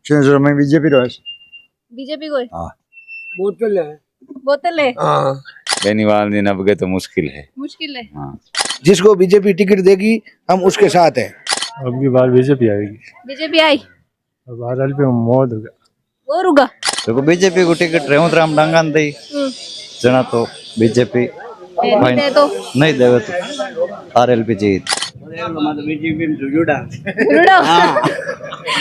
में बीजेपी रो बीजेपी को हाँ बोतल है बेनीवाल दिन अब गए तो मुश्किल है। मुश्किल है। हाँ जिसको बीजेपी टिकट देगी हम उसके साथ हैं। अब की बार बीजेपी आएगी। बीजेपी आई अब आरएल पे मौत होगा। और होगा देखो बीजेपी को टिकट रेवंत राम डांगान दई जना तो बीजेपी दे तो नहीं देवे तो आरएलपी जीत।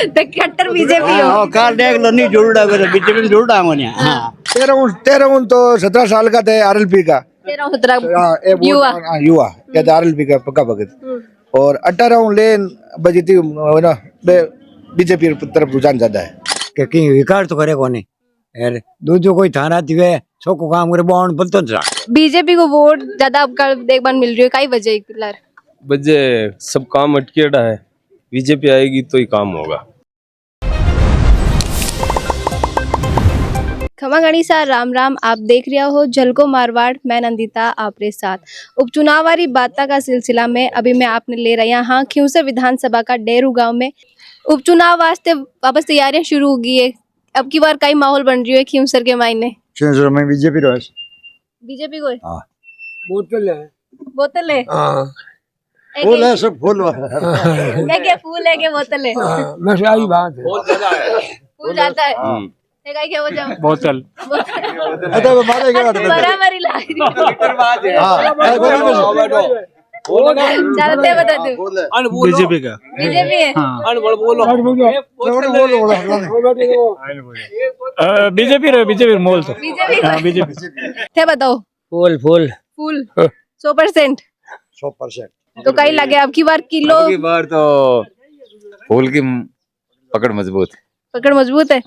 तो कट्टर बीजेपी हो काल देख लो नहीं जुड़ा मेरे बीजेपी में जुड़ा हूं ने। हां 13 तो 17 साल का थे आरएलपी का 13-17 युवा युवा कहते आरएलपी का पक्का भगत और 18 लेन बजती ना बीजेपी तरफ रुझान ज्यादा है के कहीं विकास तो करे कोनी यार दूजो कोई थाना दिवे छोको काम करे बोन बोलतो जा। बीजेपी को वोट ज्यादा अब देखभाल मिल रही है कई वजह लार बजे सब काम अटकेड़ा है। बीजेपी आएगी तो ही काम होगा। खमा गणिसा राम राम। आप देख रहे हो झलको मारवाड़। मैं नंदिता आपरे साथ उपचुनाव वाली बाता का सिलसिला में अभी मैं आपने ले रहा हाँ खिवसर विधानसभा का डेरू गांव में उपचुनाव वास्ते वापस तैयारियां शुरू हो गई है। अब की बार कई माहौल बन रही है खिवसर के मायने में बीजेपी रो बीजेपी को हाँ बोतल है फूल है सब फूल मैं क्या फूल है क्या बोतल है मैं सही बात है फूल जाता है क्या वो जाओ बोतल बराबर ही ला चलते बता दो बीजेपी का बीजेपी है बीजेपी मोल तो बीजेपी बीजेपी थे बताओ फूल फूल फूल 100% 100%। तो कई लगे अब की बार किलो अब की बार तो फूल की पकड़ मजबूत है।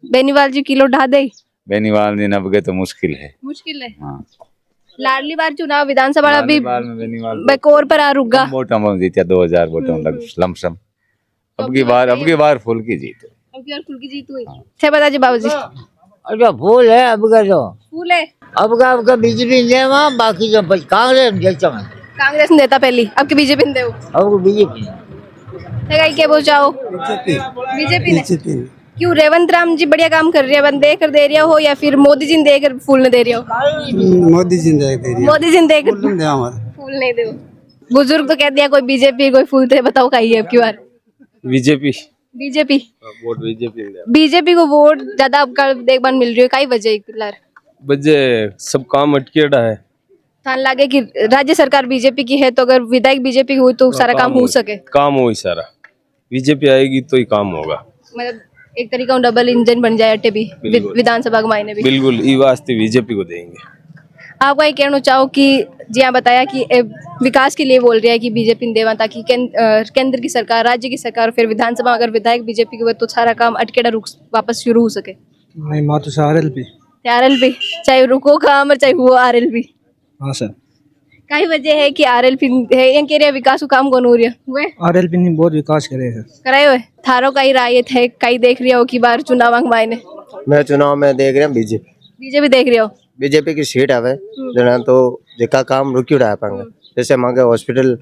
बेनीवाल जी किलो ढा दे बेनीवाल दिन अब गए तो मुश्किल है। मुश्किल है। हाँ लाडली बार चुनाव विधानसभा अभी बेनीवाल बेकोर पर आ रुका वोटों में जीता 2000 वोटों लग लमसम। अब की बार फूल की जीत है। अब की बार फूल की जीत हुई थे बता जी बाबूजी अच्छा फूल है अब का तो फूल है अब का बीजेपी ने वहां बाकी जो कांग्रेस जैसा कांग्रेस ने देता पहली अब की बीजेपी ने देव अब बीजेपी कई क्या बोल चाहो बीजेपी ने क्यों रेवंत राम जी बढ़िया काम कर रही है बंदे कर दे रहा हो या फिर मोदी जी ने देकर फूल ने दे रही हो मोदी जी ने दे रही मोदी जी ने देकर फूल नहीं दे बुजुर्ग तो कह दिया कोई बीजेपी कोई फूल थे बताओ कही है अब की बार बीजेपी बीजेपी वोट बीजेपी में बीजेपी को वोट ज्यादा अब देखभाल मिल रही है कई वजह लार बजे सब काम अटकेड़ा है। थान लगे कि राज्य सरकार बीजेपी की है तो अगर विधायक बीजेपी की हुई तो सारा काम हो सके काम हो सारा बीजेपी आएगी तो ही काम होगा। मतलब एक तरीका डबल इंजन बन जाए अटे भी विधानसभा के मायने भी बिल्कुल ई वास्ते बीजेपी को देंगे। आपका ये कहना चाहो कि जी हाँ बताया कि विकास के लिए बोल रहे हैं कि बीजेपी ने देवा ताकि केंद्र की सरकार राज्य की सरकार फिर विधानसभा अगर विधायक बीजेपी के हुए तो सारा काम अटकेड़ा रुक वापस शुरू हो सके। नहीं मां तो आरएलपी चाहे रुको काम चाहे हुआ आरएलपी हां सर कई वजह है कि आरएलपी है ये कह रहे विकास को काम कौन हो रहा हुए आरएलपी ने बहुत विकास करे है कराए हुए थारो कई राय थे कई देख रही हो की बार चुनाव मायने मैं चुनाव में देख रहा बीजेपी देख रही हो बीजेपी की सीट आवे जना तो जिका काम रुकी उड़ा पाएंगे जैसे मांगे हॉस्पिटल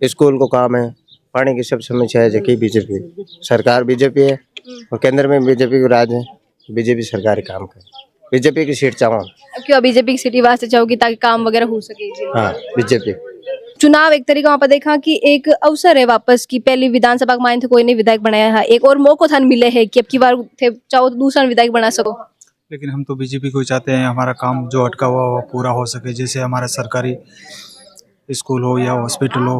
स्कूल को काम है पानी की सब समस्या है जबकि बीजेपी सरकार बीजेपी है और केंद्र में बीजेपी को राज है बीजेपी सरकार काम करे बीजेपी की सीट चाहूँ क्यों बीजेपी की सीट वास्ते चाहोगी ताकि काम वगैरह हो सके। हाँ बीजेपी चुनाव एक तरीका वहाँ पर देखा कि एक अवसर है वापस की पहली विधानसभा के मायने कोई नहीं विधायक बनाया है एक और मौका थान मिले है कि अब की बार चाहो तो दूसरा विधायक बना सको। लेकिन हम तो बीजेपी को चाहते हैं हमारा काम जो अटका हुआ वो पूरा हो सके जैसे हमारा सरकारी स्कूल हो या हॉस्पिटल हो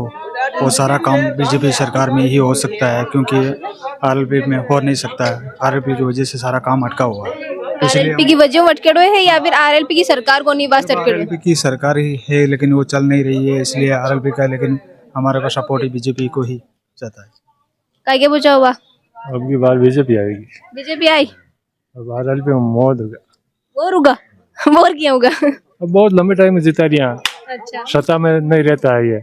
वो सारा काम बीजेपी सरकार में ही हो सकता है क्योंकि आरएलपी में हो नहीं सकता है। आरएलपी की वजह से सारा काम अटका हुआ है आरएलपी की वजह अटके हुए है या फिर आरएलपी की सरकार को नहीं वास्ते अटके हुए। आरएलपी की सरकार ही है लेकिन वो चल नहीं रही है इसलिए आरएलपी का लेकिन हमारा का सपोर्ट ही बीजेपी को ही जाता है। काय के पूछा हुआ अब की बार बीजेपी आएगी। बीजेपी आई अब आरएलपी मौत होगा और होगा और क्या होगा अब बहुत लंबे टाइम में जिता रही। अच्छा सत्ता में नहीं रहता है ये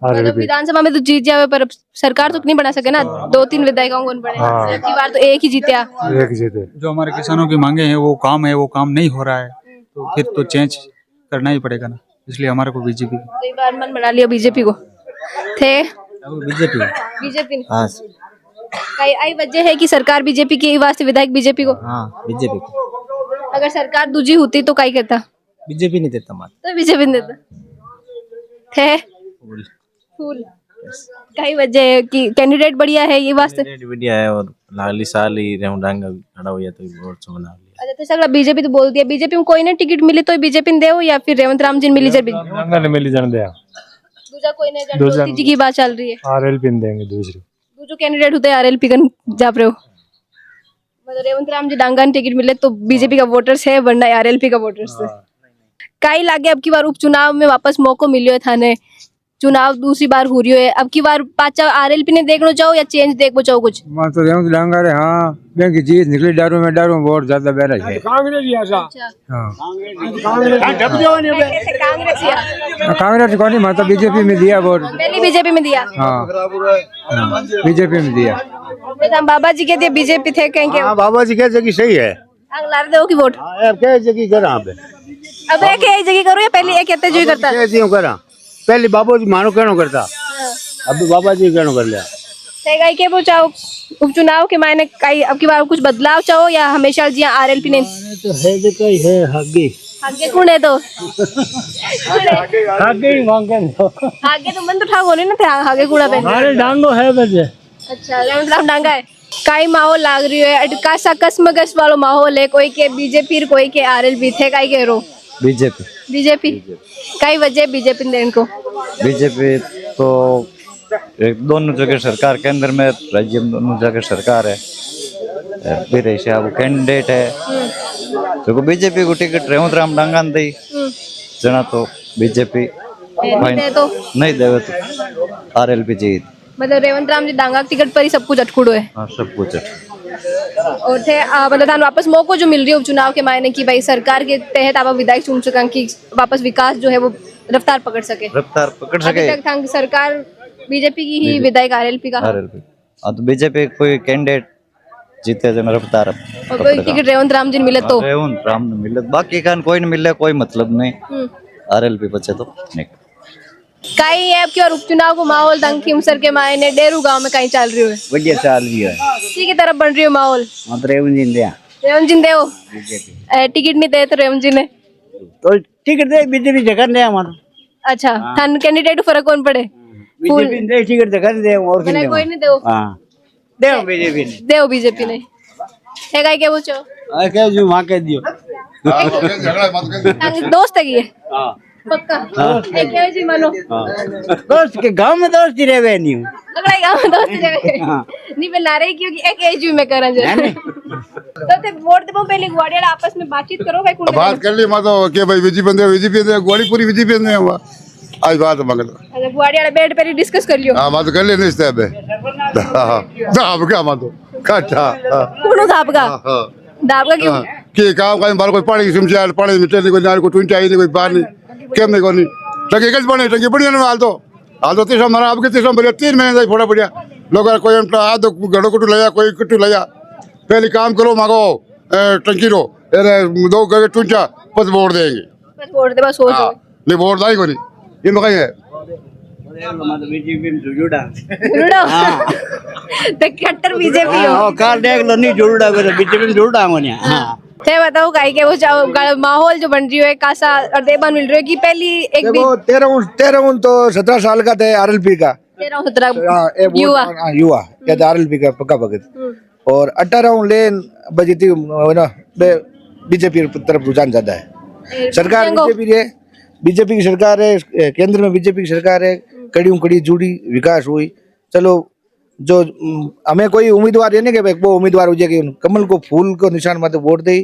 मतलब विधानसभा में तो जीत जावे पर सरकार तो नहीं बना सके ना 2-3 विधायकों को बने हाँ। अब की बार तो एक ही जीते जो हमारे किसानों की मांगे हैं वो काम नहीं हो रहा है तो फिर तो चेंज करना ही पड़ेगा ना इसलिए हमारे को बीजेपी कई बार मन बना लिया बीजेपी को थे बीजेपी बीजेपी हाँ कई आई वजह है कि सरकार बीजेपी की वास्ते विधायक बीजेपी को हाँ बीजेपी अगर सरकार दूजी होती तो कई करता बीजेपी नहीं देता मत तो बीजेपी नहीं देता थे फूल कई वजह है कि कैंडिडेट बढ़िया है ये वास्ते बढ़िया है और लागली साल ही रहूं डांगा खड़ा हुआ तो वोट से बना लिया अच्छा तो सगला बीजेपी तो बोल दिया बीजेपी में कोई ने टिकट मिली तो बीजेपी ने देओ या फिर रेवंत राम जी ने मिली जब रंगा ने मिली जान दिया दूजा कोई ने जनता जी की बात चल रही है आरएलपी में देंगे दूसरी दूजो कैंडिडेट होते आरएलपी का जा रहे हो मतलब रेवंत राम जी डांगा ने टिकट मिले तो बीजेपी का वोटर्स है वरना आरएलपी का वोटर्स है काई लागे अब की बार उपचुनाव में वापस मौको मिलियो थाने चुनाव दूसरी बार हो रही है अब की बार पाचा आरएलपी ने देखना चाहो या चेंज देखो चाहो कुछ मैं तो रेवंत डांगा रे हाँ बैंक की चीज निकली दारू में वोट ज्यादा बेरा है कांग्रेस को नहीं मतलब बीजेपी में दिया वोट पहले बीजेपी में दिया हाँ बीजेपी में दिया हम बाबा जी के दिए बीजेपी थे कहेंगे हाँ बाबा जी कह जगह सही है लार दो की वोट कह जगह करा अब एक एक जगह करो या पहले एक कहते जो करता कह दियो करा पहले बाबा जी मानो कहनो करता अब बाबा जी कहनो कर लिया कई के वो चाहो उपचुनाव के मायने कई अब की बार कुछ बदलाव चाहो या हमेशा जी आरएलपी ने तो है जो कहीं है आगे आगे कौन है तो आगे ही मांगे आगे तो मन तो ठाक होने ना थे आगे कूड़ा पे अरे डांगो है बजे अच्छा रेवंत राम डांगा है कई माहौल लाग रही है कासा कसमगस वालो माहौल है कोई के बीजेपी कोई के आरएलपी थे कई के रो बीजेपी कई वजह बीजेपी ने इनको बीजेपी तो एक दोनों जगह सरकार केंद्र में राज्य में दोनों जगह सरकार है फिर ऐसे अब कैंडिडेट है तो बीजेपी को टिकट रेवंत राम डांगा ने दी जना तो बीजेपी तो नहीं देवे तो आरएलपी जीत मतलब रेवंत राम जी डांगा टिकट पर ही सब कुछ अटकुड़ो है हाँ सब कुछ और थे मतलब थान वापस मौको जो मिल रही है उपचुनाव के मायने की भाई सरकार के तहत आप विधायक चुन सकें कि वापस विकास जो है वो रफ्तार पकड़ सके अभी तक था सरकार बीजेपी की ही विधायक आरएलपी का हाँ तो बीजेपी कोई कैंडिडेट जीते जो रफ्तार और कोई टिकट रेवंत राम जी मिले तो रेवंत राम ने मिले बाकी का कोई नहीं मिले कोई मतलब नहीं आरएलपी बचे तो नहीं कई है कि और उपचुनाव को माहौल तंग खीमसर के मायने डेरू गांव में कहीं चल रही है बढ़िया चल रही है किसी की तरफ बन रही है माहौल रेवंत जी ने रेवंत जी दे टिकट नहीं दे तो रेवंत जी ने तो टिकट दे बीजेपी जगह ने हमारा अच्छा थान कैंडिडेट फर्क कौन पड़े बीजेपी ने टिकट जगह दे और मैंने कोई नहीं दे हां दे बीजेपी ने दे बीजेपी ने है काई के पूछो आ के जो वहां कह दियो दोस्त है ये हां पक्का एक है जी मानो दोस्त के गांव में दोस्ती रहवे नहीं अगला गांव में दोस्ती रहवे नहीं बना रही क्योंकि एक एज में करन जे तो ते वोट देबो पहले ग्वाड़ियाला आपस में बातचीत करो भाई कोन बात कर ली मैं तो के भाई बीजेपी दे गोली पूरी बीजेपी ने हुआ आज बात मंगल अच्छा ग्वाड़ियाला बैठ पर डिस्कस कर लियो हां बात कर ले नहीं बे दाब क्या मैं तो काटा कोनो दाब का क्यों के काम का बार कोई पानी समझा पानी में कोई नार को टूंचा ही नहीं कोई बाहर नहीं केम नहीं कोनी टंकी कस बने टंकी बढ़िया ना हाल तो तीसरा हमारा आपके तीसरा बढ़िया 3 महीने तक फोड़ा बढ़िया लोग कोई आधो घड़ो कुटू लिया कोई कुटू लिया पहले काम करो मांगो टंकी रो 2 गए टूंचा बस वोट देंगे बस वोट दे बस सोच नहीं वोट दाई कोनी ये मकाई है बीजेपी में जुड़ा जुड़ा तो कट्टर बीजेपी हो कार देख लो नहीं जुड़ा बीजेपी में जुड़ा होने हां थे बताओ काई के वो माहौल जो बन रही है कासा और देबान मिल रही है कि पहली एक भी 13 तो 17 साल का थे आरएलपी का 13 युवा या आरएलपी का पक्का भगत और 18 लेन बजती ना बीजेपी तरफ रुझान ज्यादा है सरकार बीजेपी की सरकार है केंद्र में बीजेपी की सरकार है कड़ी जुड़ी विकास हुई चलो जो हमें कोई उम्मीदवार है ना कि वो उम्मीदवार हो जाए कमल को फूल को निशान माते वोट दे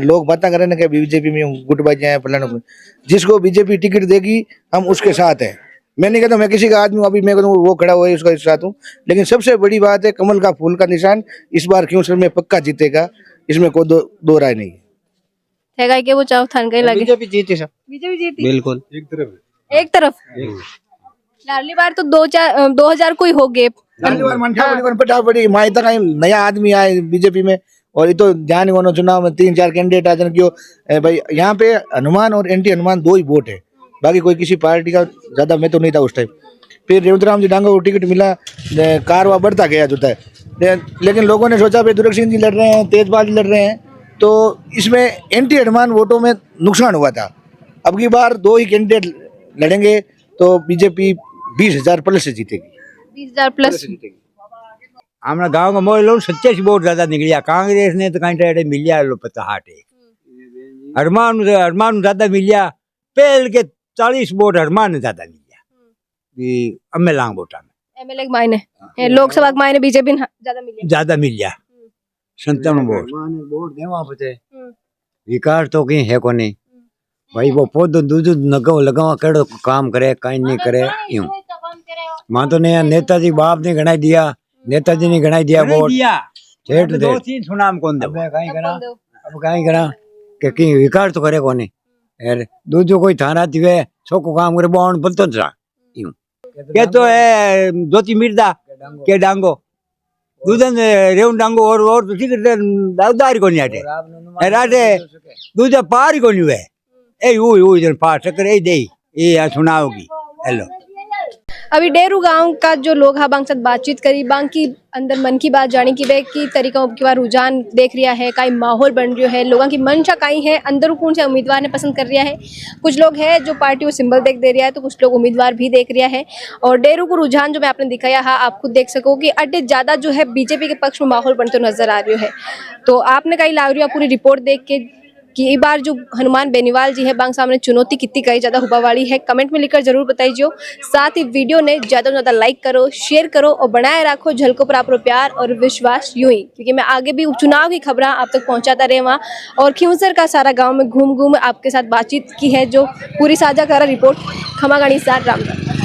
लोग बात करें ना कि बीजेपी में गुटबाजी है फलाना जिसको बीजेपी टिकट देगी हम उसके साथ हैं मैं नहीं कहता मैं किसी का आदमी अभी मैं कहता हूँ वो खड़ा हुआ है उसका साथ हूँ लेकिन सबसे बड़ी बात है कमल का फूल का निशान इस बार क्यों सर में पक्का जीतेगा इसमें कोई दो राय नहीं है के वो चाहो थान गई लगे बीजेपी जीती सब बीजेपी जीती बिल्कुल एक तरफ लाडली बार तो 2000 कोई हो गए फटाफटी मायता का नया आदमी आए बीजेपी में और ये तो ध्यान होना चुनाव में 3-4 कैंडिडेट आ क्यों भाई यहाँ पे हनुमान और एंटी हनुमान 2 ही वोट है बाकी कोई किसी पार्टी का ज्यादा मैं तो नहीं था उस टाइम फिर रेवंत राम जी डांगा को टिकट मिला कारवा बढ़ता गया जो है लेकिन लोगों ने सोचा भाई दुर्ग सिंह जी लड़ रहे हैं, तेजपाल जी लड़ रहे हैं, तो इसमें एंटी हनुमान वोटों में नुकसान हुआ था। अब की बार 2 ही कैंडिडेट लड़ेंगे तो बीजेपी 20,000 प्लस से जीतेगी। 20,000 प्लस। हमारा गांव का मोल लोग 27 वोट ज्यादा निकलिया, कांग्रेस ने तो कहीं टेढ़े मिलिया लो पता हाटे हरमान ज्यादा मिलिया, पहल के 40 वोट हरमान ने ज्यादा मिलिया अम्मे लांग वोटा में, एमएलए के मायने लोकसभा के मायने बीजेपी ज्यादा मिलिया। 57 वोट देवा पते विकास तो कहीं है को नहीं भाई, वो पौधो दूध लगावा केड़ो काम करे कहीं नहीं करे यूं मां तो ने नेताजी बाप ने गणाई दिया, नेताजी ने गणाई दिया वोट ठेठ दे सुनाम कौन दे अब कहीं करा के कहीं विकास तो करे को नहीं यार, दूजो कोई थाना दिवे छोको काम करे बॉन्ड बोलतो था यूं के तो है दोती मिर्दा के डांगो दूधन रेउन डांगो और तो ठीक है दावदार को नहीं आटे राटे दूजा पार को नहीं है ए वो जन पार चक्कर ए दे ये सुनाओगी। हेलो अभी डेरू गांव का जो लोग हैं बांग साथ बातचीत करी, बांग की अंदर मन की बात जानी कि वे की तरीका की बार रुझान देख रिया है, काई माहौल बन रहा है, लोगों की मंशा काई है, अंदर कौन से उम्मीदवार ने पसंद कर रिया है। कुछ लोग है जो पार्टी को सिंबल देख दे रहा है, तो कुछ लोग उम्मीदवार भी देख रिया है। और डेरू को रुझान जो मैं आपने दिखाया है, आप खुद देख सको कि अड्डे ज्यादा जो है बीजेपी के पक्ष में माहौल बनते नजर आ रही है। तो आपने कहीं लाग रही हो पूरी रिपोर्ट देख के कि इस बार जो हनुमान बेनीवाल जी है बांग सामने चुनौती कितनी कई ज्यादा हुआ वाली है, कमेंट में लिखकर जरूर बताइए। साथ ही वीडियो ने ज्यादा से ज्यादा लाइक करो, शेयर करो और बनाए रखो झलको पर आपको प्यार और विश्वास यूं ही, क्योंकि मैं आगे भी उपचुनाव की खबर आप तक पहुंचाता रहे वहाँ और खियूसर का सारा गाँव में घूम घूम आपके साथ बातचीत की है, जो पूरी साझा कर रिपोर्ट खमागणी सार रामगढ़।